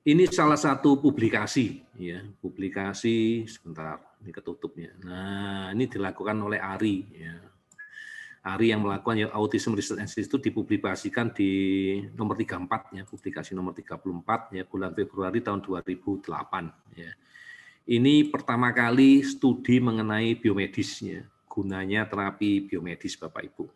Ini salah satu publikasi, ya, publikasi sebentar, ini ketutupnya. Nah, ini dilakukan oleh ARI, ya. ARI yang melakukan ya, Autism Research Institute dipublikasikan di nomor 34, ya, publikasi nomor 34, ya, bulan Februari tahun 2008. Ya. Ini pertama kali studi mengenai biomedis, ya, gunanya terapi biomedis, Bapak Ibu.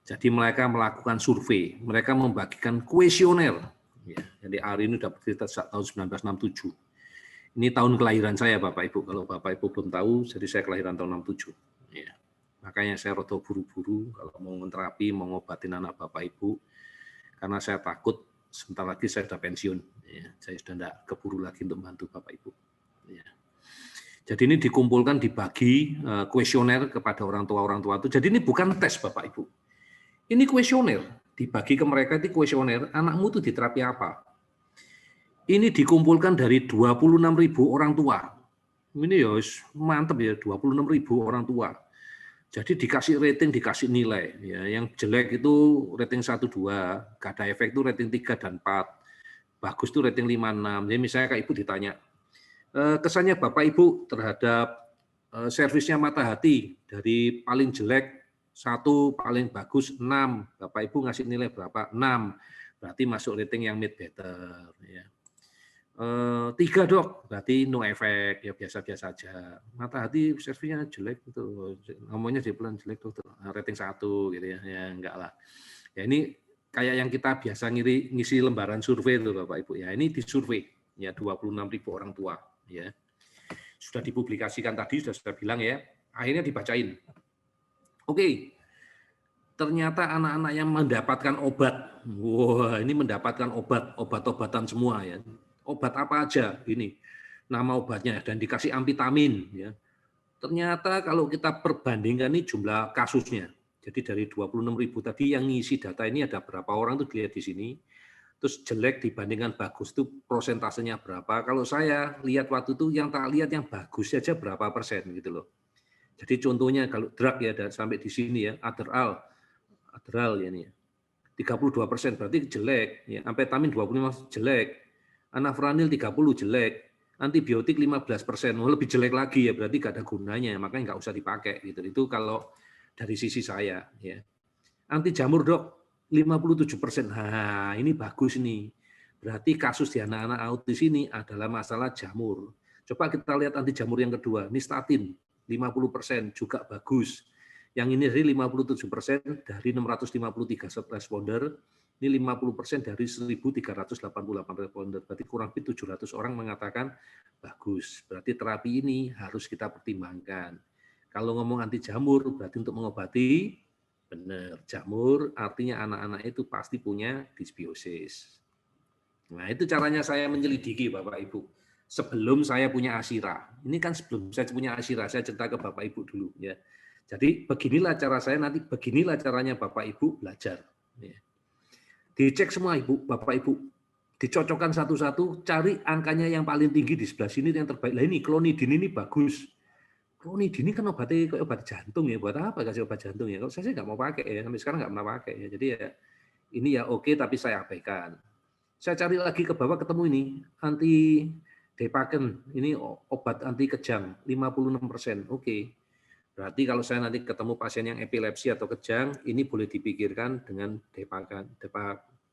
Jadi mereka melakukan survei, mereka membagikan kuesioner. Ya, jadi ARI ini sudah berdiri sejak tahun 1967. Ini tahun kelahiran saya, Bapak Ibu. Kalau Bapak Ibu belum tahu, jadi saya kelahiran tahun 67. Ya. Makanya saya rada buru-buru kalau mau terapi, mau ngobatin anak Bapak Ibu, karena saya takut sebentar lagi saya sudah pensiun. Ya. Saya sudah tidak keburu lagi untuk membantu Bapak Ibu. Ya. Jadi ini dikumpulkan, dibagi kuesioner kepada orang tua itu. Jadi ini bukan tes, Bapak Ibu. Ini kuesioner, dibagi ke mereka itu kuesioner, anakmu itu di terapi apa? Ini dikumpulkan dari 26.000 orang tua. Ini ya mantep ya, 26.000 orang tua. Jadi dikasih rating, dikasih nilai. Ya, yang jelek itu rating 1, 2, gak ada efek itu rating 3 dan 4. Bagus itu rating 5, 6. Jadi misalnya Kak Ibu ditanya, kesannya Bapak Ibu terhadap servisnya Mata Hati dari paling jelek 1, paling bagus 6. Bapak Ibu ngasih nilai berapa? 6. Berarti masuk rating yang mid better. Ya. 3 dok, berarti no efek, ya biasa-biasa aja. Mata Hati servisnya jelek gitu, ngomongnya di pelan jelek tuh, rating 1 gitu ya, ya enggak lah. Ya ini kayak yang kita biasa ngisi lembaran survei itu Bapak Ibu ya, ini disurvei ya 26.000 orang tua ya. Sudah dipublikasikan tadi, sudah saya bilang ya, akhirnya dibacain. Oke, ternyata anak-anak yang mendapatkan obat, wah ini mendapatkan obat-obatan semua ya. Obat apa aja ini nama obatnya dan dikasih amfetamin ya. Ternyata kalau kita perbandingkan ini jumlah kasusnya. Jadi dari 26.000 tadi yang ngisi data ini ada berapa orang tuh dilihat di sini. Terus jelek dibandingkan bagus itu prosentasenya berapa. Kalau saya lihat waktu itu yang tak lihat yang bagus saja berapa persen gitu loh. Jadi contohnya kalau drug ya sampai di sini ya, Adderall ya ini ya. 32% berarti jelek, ya. Amfetamin 25% jelek, anafranil 30 jelek, antibiotik 15%, lebih jelek lagi ya berarti nggak ada gunanya, makanya nggak usah dipakai gitu. Itu kalau dari sisi saya ya. Anti jamur dok 57%. Nah, ini bagus nih. Berarti kasus di anak-anak autis ini adalah masalah jamur. Coba kita lihat anti jamur yang kedua, nistatin 50% juga bagus. Yang ini dari 57% dari 653 responder, ini 50% dari 1.388 responder. Berarti kurang lebih 700 orang mengatakan bagus. Berarti terapi ini harus kita pertimbangkan. Kalau ngomong anti jamur, berarti untuk mengobati, benar, jamur artinya anak-anak itu pasti punya disbiosis. Nah, itu caranya saya menyelidiki Bapak Ibu. Sebelum saya punya Asira. Ini kan sebelum saya punya Asira, saya cerita ke Bapak Ibu dulu ya. Jadi beginilah cara saya nanti, beginilah caranya Bapak Ibu belajar. Ya. Dicek semua Ibu, Bapak Ibu. Dicocokkan satu-satu, cari angkanya yang paling tinggi di sebelah sini yang terbaik. Lah ini klonidin ini bagus. Klonidin ini kan obatnya kayak obat jantung ya. Buat apa kasih obat jantung ya? Kalau saya sih nggak mau pakai ya. Sampai sekarang nggak pernah pakai ya. Jadi ya ini ya oke, tapi saya abaikan. Saya cari lagi ke bawah ketemu ini anti Depaken, ini obat anti kejang 56%. Oke. Berarti kalau saya nanti ketemu pasien yang epilepsi atau kejang, ini boleh dipikirkan dengan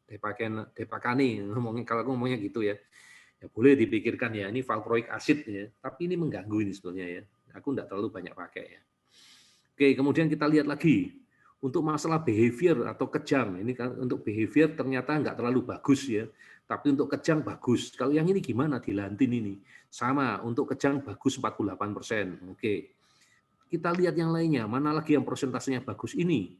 Depakani, ngomongnya kalau aku ngomongnya gitu ya. Ya boleh dipikirkan ya, ini valproic acid ya, tapi ini mengganggu ini sebetulnya ya. Aku enggak terlalu banyak pakai ya. Oke, kemudian kita lihat lagi untuk masalah behavior atau kejang. Ini kan untuk behavior ternyata enggak terlalu bagus ya, tapi untuk kejang bagus. Kalau yang ini gimana di Lantin ini? Sama, untuk kejang bagus 48%. Oke. Kita lihat yang lainnya, mana lagi yang persentasenya bagus ini.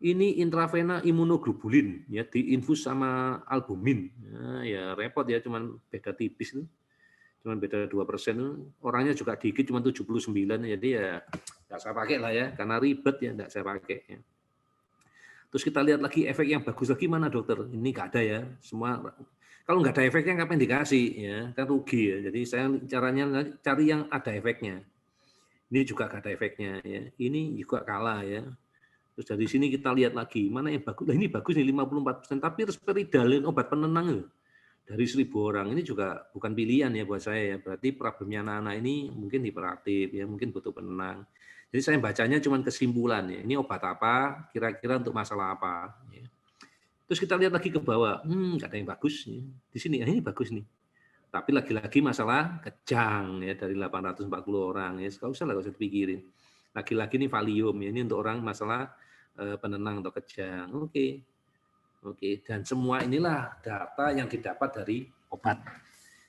Ini intravena imunoglobulin ya, diinfus sama albumin. Nah, ya repot ya, cuman beda tipis nih. Cuman beda 2%. Orangnya juga dikit, cuma 79. Jadi ya nggak saya pakai lah ya, karena ribet ya nggak saya pakai. Ya. Terus kita lihat lagi efek yang bagus lagi mana dokter? Ini nggak ada ya, semua. Kalau nggak ada efeknya ngapain dikasih ya, kan rugi ya. Jadi saya caranya cari yang ada efeknya. Ini juga nggak ada efeknya ya. Ini juga kalah ya. Terus dari sini kita lihat lagi mana yang bagus. Nah, ini bagus nih 54%, tapi risperidal obat penenang dari 1.000 orang ini juga bukan pilihan ya buat saya ya. Berarti problemnya anak-anak ini mungkin hiperaktif ya, mungkin butuh penenang. Jadi saya bacanya cuma kesimpulan ya. Ini obat apa, kira-kira untuk masalah apa. Ya. Terus kita lihat lagi ke bawah, nggak ada yang bagus. Ya. Di sini, ini bagus nih. Tapi lagi-lagi masalah kejang ya dari 840 orang ya. Nggak usah dipikirin. Lagi-lagi ini Valium ya. Ini untuk orang masalah penenang atau kejang. Oke, dan semua inilah data yang didapat dari obat.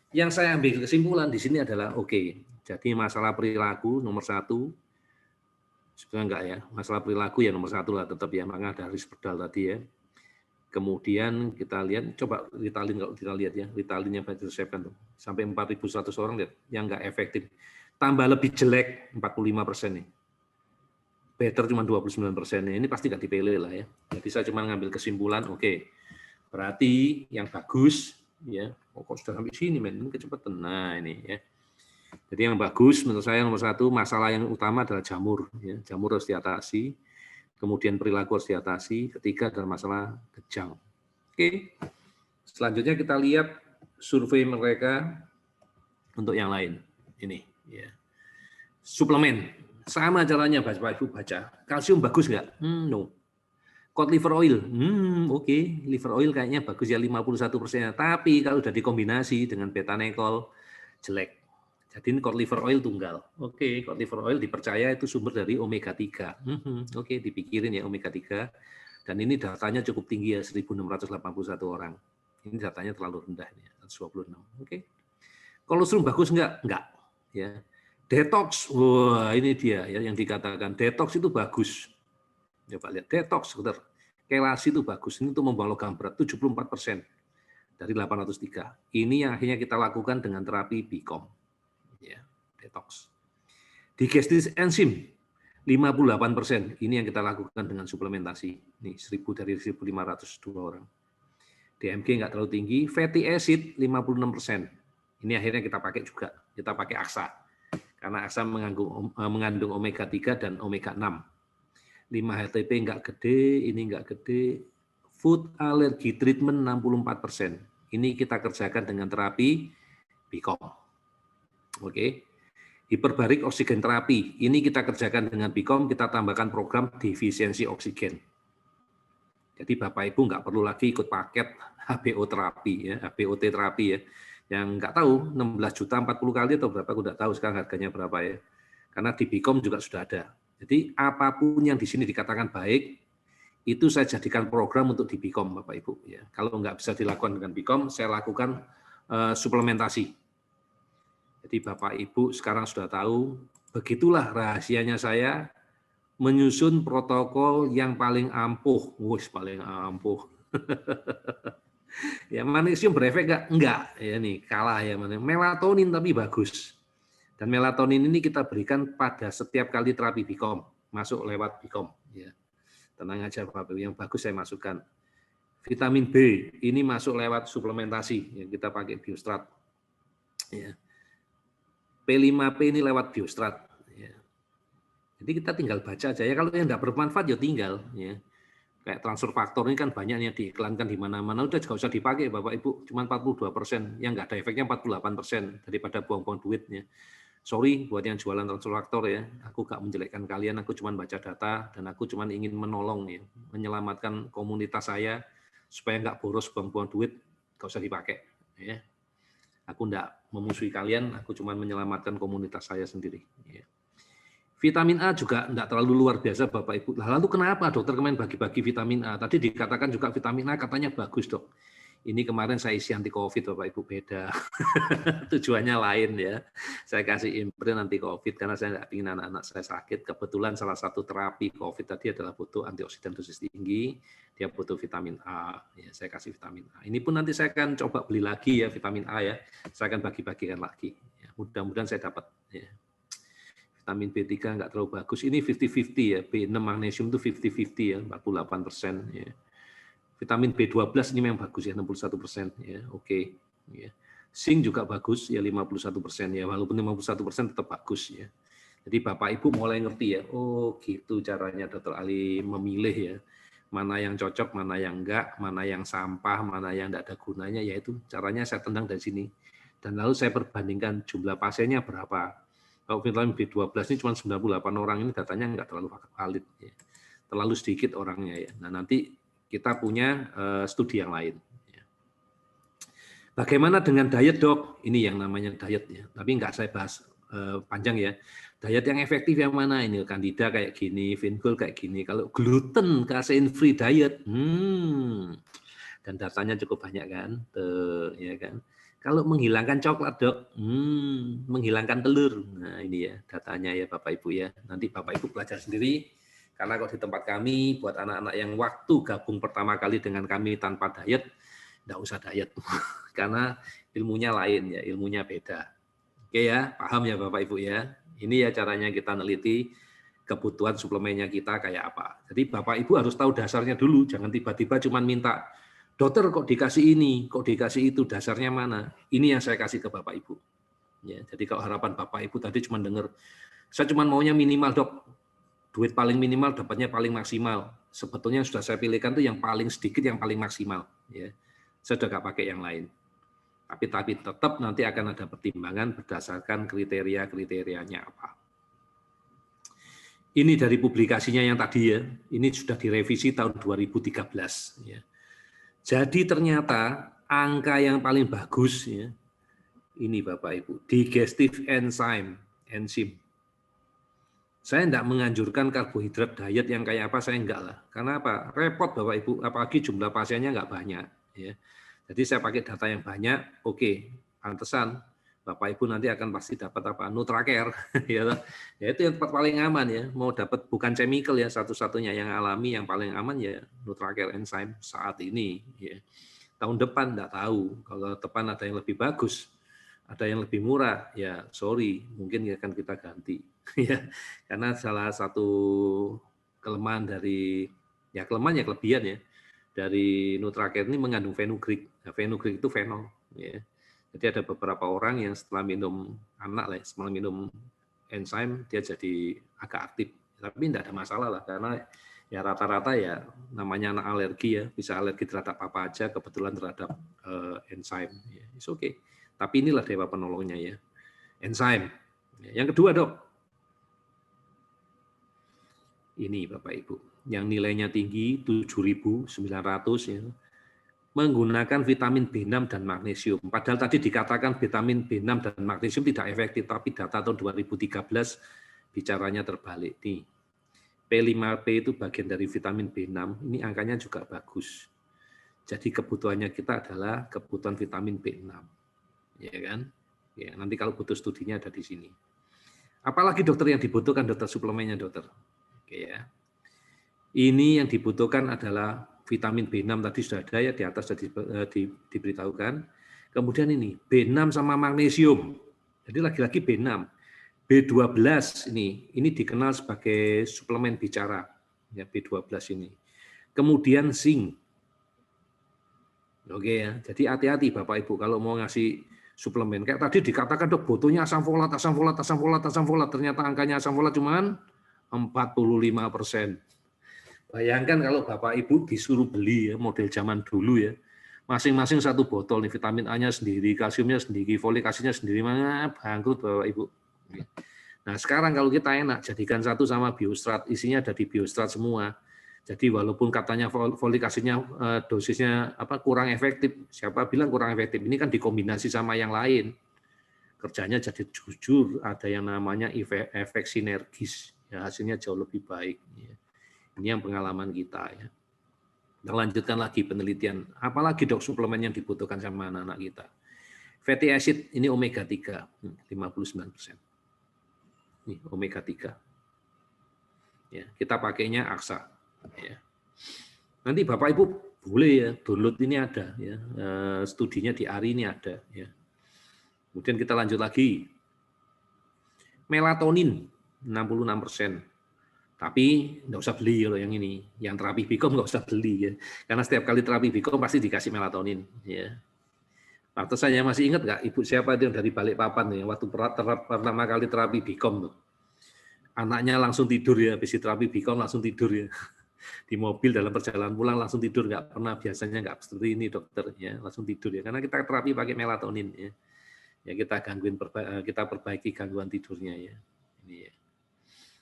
Yang saya ambil kesimpulan di sini adalah jadi masalah perilaku nomor 1, sebenarnya enggak ya, masalah perilaku ya nomor 1 lah tetap ya, maka ada Risperdal tadi ya. Kemudian kita lihat, coba Ritalin kalau kita lihat ya, Ritalin yang diresepkan tuh, sampai 4.100 orang lihat, yang enggak efektif. Tambah lebih jelek 45% nih. Better cuma 29%. Ini pasti nggak dipilih lah ya. Jadi saya cuma ngambil kesimpulan, berarti yang bagus ya. Kok sudah sampai sini men, ini kecepatan. Nah ini ya. Jadi yang bagus menurut saya nomor 1, masalah yang utama adalah jamur. Ya. Jamur harus diatasi. Kemudian perilaku harus diatasi. Ketiga adalah masalah kejang. Selanjutnya kita lihat survei mereka untuk yang lain. Ini ya. Suplemen. Sama caranya Bapak Ibu baca. Kalsium bagus nggak? No. Cod liver oil, liver oil kayaknya bagus ya 51%. Tapi kalau sudah dikombinasi dengan betanekol, jelek. Jadi ini cod liver oil tunggal. Cod liver oil dipercaya itu sumber dari omega 3. Dipikirin ya omega 3. Dan ini datanya cukup tinggi ya 1.681 orang. Ini datanya terlalu rendah ya 126. Kolostrum bagus nggak? Nggak. Ya. Detox, wah ini dia ya yang dikatakan detox itu bagus. Coba lihat detox, sebentar. Kelasi itu bagus. Ini untuk membawa logam berat 74% dari 803. Ini yang akhirnya kita lakukan dengan terapi BICOM. Ya, detox. Digestive enzim 58%. Ini yang kita lakukan dengan suplementasi. Nih 1.000 dari 1.502 orang. DMG nggak terlalu tinggi. Fatty acid 56%. Ini akhirnya kita pakai juga. Kita pakai AXA. Karena AXA mengandung omega 3 dan omega 6. 5-HTP enggak gede, ini enggak gede. Food allergy treatment 64%. Ini kita kerjakan dengan terapi BICOM. Hiperbarik oksigen terapi. Ini kita kerjakan dengan BICOM, kita tambahkan program defisiensi oksigen. Jadi Bapak Ibu enggak perlu lagi ikut paket HBO terapi ya, HBOT terapi ya. Yang enggak tahu 16 juta 40 kali atau berapa, aku enggak tahu sekarang harganya berapa ya. Karena di BICOM juga sudah ada. Jadi apapun yang di sini dikatakan baik, itu saya jadikan program untuk di BICOM Bapak Ibu. Ya. Kalau enggak bisa dilakukan dengan BICOM, saya lakukan suplementasi. Jadi Bapak Ibu sekarang sudah tahu, begitulah rahasianya saya menyusun protokol yang paling ampuh. Paling ampuh. Ya magnesium berefek enggak? Enggak. Ya nih, kalah ya. Melatonin tapi bagus. Dan melatonin ini kita berikan pada setiap kali terapi BICOM, masuk lewat BICOM. Ya. Tenang aja Bapak Ibu, yang bagus saya masukkan. Vitamin B ini masuk lewat suplementasi, yang kita pakai Biostrat. Ya. P5P ini lewat Biostrat. Ya. Jadi kita tinggal baca aja ya. Kalau yang tidak bermanfaat ya tinggal. Ya. Kayak transfer faktor ini kan banyak yang diiklankan di mana-mana, udah nggak usah dipakai Bapak Ibu, cuma 42%, yang nggak ada efeknya 48% daripada buang-buang duitnya. Sorry buat yang jualan transfer faktor ya, aku nggak menjelekkan kalian, aku cuma baca data dan aku cuma ingin menolong ya, menyelamatkan komunitas saya supaya nggak boros buang-buang duit, nggak usah dipakai. Ya. Aku nggak memusuhi kalian, aku cuma menyelamatkan komunitas saya sendiri. Ya. Vitamin A juga tidak terlalu luar biasa Bapak Ibu. Lalu kenapa dokter kemarin bagi-bagi vitamin A? Tadi dikatakan juga vitamin A katanya bagus dok. Ini kemarin saya isi anti COVID Bapak Ibu, beda. Tujuannya lain ya. Saya kasih imprint anti COVID karena saya nggak ingin anak-anak saya sakit. Kebetulan salah satu terapi COVID tadi adalah butuh antioksidan dosis tinggi. Dia butuh vitamin A. Ya, saya kasih vitamin A. Ini pun nanti saya akan coba beli lagi ya vitamin A ya. Saya akan bagi-bagikan lagi. Ya, mudah-mudahan saya dapat. Ya. Vitamin B3 nggak terlalu bagus. Ini 50-50 ya. B6 magnesium itu 50-50 ya, 48%. Ya. Vitamin B12 ini memang bagus ya, 61%. Ya, oke. Ya. Zinc juga bagus ya, 51%. Ya, walaupun 51% tetap bagus ya. Jadi Bapak Ibu mulai ngerti ya. Oh gitu caranya Dr. Ali memilih ya. mana yang cocok, mana yang enggak, mana yang sampah, mana yang enggak ada gunanya, yaitu caranya saya tendang dari sini. Dan lalu saya perbandingkan jumlah pasiennya berapa. Kalau vitamin B12 ini cuma 98 orang, ini datanya enggak terlalu valid. Ya. Terlalu sedikit orangnya. Ya. Nah, nanti kita punya studi yang lain. Ya. Bagaimana dengan diet, dok? Ini yang namanya diet. Ya. Tapi enggak saya bahas panjang ya. Diet yang efektif yang mana ini? Candida kayak gini, Vingul kayak gini. Kalau gluten, casein free diet, dan datanya cukup banyak kan, ya kan. Kalau menghilangkan coklat, dok, menghilangkan telur. Nah ini ya datanya ya Bapak Ibu ya. Nanti Bapak Ibu belajar sendiri. Karena kalau di tempat kami, buat anak-anak yang waktu gabung pertama kali dengan kami tanpa diet, nggak usah diet. Karena ilmunya lain ya, ilmunya beda. Oke ya, paham ya Bapak Ibu ya. Ini ya caranya kita neliti kebutuhan suplemennya kita kayak apa. Jadi Bapak Ibu harus tahu dasarnya dulu, jangan tiba-tiba cuma minta, dokter kok dikasih ini, kok dikasih itu, dasarnya mana? Ini yang saya kasih ke Bapak Ibu. Ya, jadi kalau harapan Bapak Ibu tadi cuma dengar, saya cuma maunya minimal dok, duit paling minimal dapatnya paling maksimal. Sebetulnya sudah saya pilihkan tuh yang paling sedikit, yang paling maksimal. Ya, saya sudah nggak pakai yang lain. Tapi tetap nanti akan ada pertimbangan berdasarkan kriteria-kriterianya apa. Ini dari publikasinya yang tadi ya, ini sudah direvisi tahun 2013. Ya. Jadi ternyata angka yang paling bagus ya, ini Bapak Ibu, digestive enzyme, enzim. Saya tidak menganjurkan karbohidrat diet yang kayak apa, saya enggak lah. Karena apa? Repot Bapak Ibu, apalagi jumlah pasiennya enggak banyak. Ya. Jadi saya pakai data yang banyak, oke, pantesan Bapak Ibu nanti akan pasti dapat apa? Nutracare, ya. Itu yang paling aman ya. Mau dapat bukan chemical ya, satu-satunya yang alami yang paling aman ya Nutracare enzyme saat ini. Ya. Tahun depan enggak tahu. Kalau depan ada yang lebih bagus, ada yang lebih murah, ya sorry, mungkin akan kita ganti. Ya, karena salah satu kelemahan dari ya kelemahan ya kelebihan ya dari Nutracare ini mengandung fenugreek. Nah, fenugreek itu fenol. Ya. Jadi ada beberapa orang yang setelah minum setelah minum enzim dia jadi agak aktif. Tapi tidak ada masalah lah karena ya rata-rata ya namanya anak alergi ya bisa alergi terhadap apa aja kebetulan terhadap enzim. Ya, it's okay. Tapi inilah dewa penolongnya ya, enzim. Yang kedua dok, ini Bapak Ibu, yang nilainya tinggi 7.900 ya, menggunakan vitamin B6 dan magnesium. Padahal tadi dikatakan vitamin B6 dan magnesium tidak efektif, tapi data tahun 2013 bicaranya terbalik. Nih, P5P itu bagian dari vitamin B6, ini angkanya juga bagus. Jadi kebutuhannya kita adalah kebutuhan vitamin B6. Ya kan? Ya, nanti kalau butuh studinya ada di sini. Apalagi dokter yang dibutuhkan dokter suplemennya dokter. Oke ya. Ini yang dibutuhkan adalah vitamin B6 tadi sudah ada ya di atas sudah diberitahukan. Kemudian ini B6 sama magnesium. Jadi lagi-lagi B6. B12 ini dikenal sebagai suplemen bicara ya B12 ini. Kemudian zinc. Oke ya. Jadi hati-hati Bapak Ibu kalau mau ngasih suplemen. Kayak tadi dikatakan dok butuhnya asam folat. Ternyata angkanya asam folat cuma 45%. Bayangkan kalau Bapak Ibu disuruh beli ya model zaman dulu ya. Masing-masing satu botol nih, vitamin A-nya sendiri, kalsiumnya sendiri, folik asidnya sendiri, mana bangkrut Bapak Ibu. Nah sekarang kalau kita enak jadikan satu sama Biostrat, isinya ada di Biostrat semua. Jadi walaupun katanya folik asidnya dosisnya kurang efektif, siapa bilang kurang efektif? Ini kan dikombinasi sama yang lain. Kerjanya jadi jujur ada yang namanya efek sinergis. Ya, hasilnya jauh lebih baik. Ini yang pengalaman kita ya. Kita lanjutkan lagi penelitian. Apalagi dok suplemen yang dibutuhkan sama anak-anak kita. Fatty acid ini omega 3, 59%. Ini omega 3. Ya, kita pakainya Aksa. Ya. Nanti Bapak Ibu boleh ya download ini ada ya, studinya di ARI ini ada ya. Kemudian kita lanjut lagi. Melatonin 66%. Tapi nggak usah beli kalau yang ini, yang terapi Bicom nggak usah beli ya, karena setiap kali terapi Bicom pasti dikasih melatonin ya. Waktu saya masih ingat nggak ibu siapa itu yang dari Balikpapan ya, waktu pertama kali terapi Bicom tuh. Anaknya langsung tidur ya, habis terapi Bicom langsung tidur ya. Di mobil dalam perjalanan pulang langsung tidur, nggak pernah, biasanya nggak seperti ini dokter ya, langsung tidur ya, karena kita terapi pakai melatonin ya. Ya kita perbaiki gangguan tidurnya ya. Ini ya.